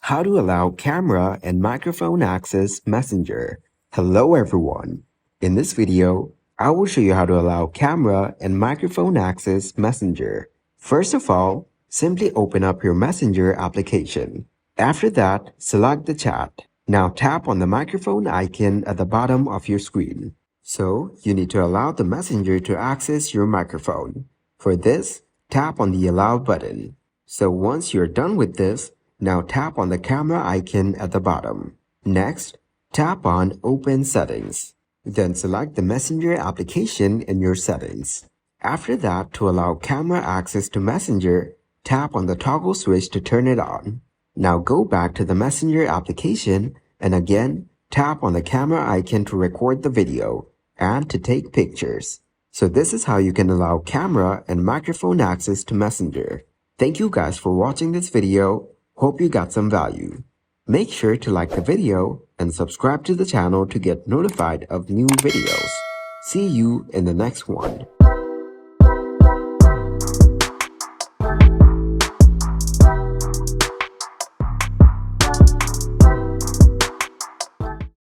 How to allow camera and microphone access Messenger. Hello everyone. In this video, I will show you how to allow camera and microphone access Messenger. First of all, simply open up your Messenger application. After that, select the chat. Now tap on the microphone icon at the bottom of your screen. So, you need to allow the Messenger to access your microphone. For this, tap on the Allow button. So once you're done with this, now tap on the camera icon at the bottom. Next, tap on Open Settings. Then select the Messenger application in your settings. After that, to allow camera access to Messenger, tap on the toggle switch to turn it on. Now go back to the Messenger application and again, tap on the camera icon to record the video and to take pictures. So this is how you can allow camera and microphone access to Messenger. Thank you guys for watching this video. Hope you got some value. Make sure to like the video and subscribe to the channel to get notified of new videos. See you in the next one.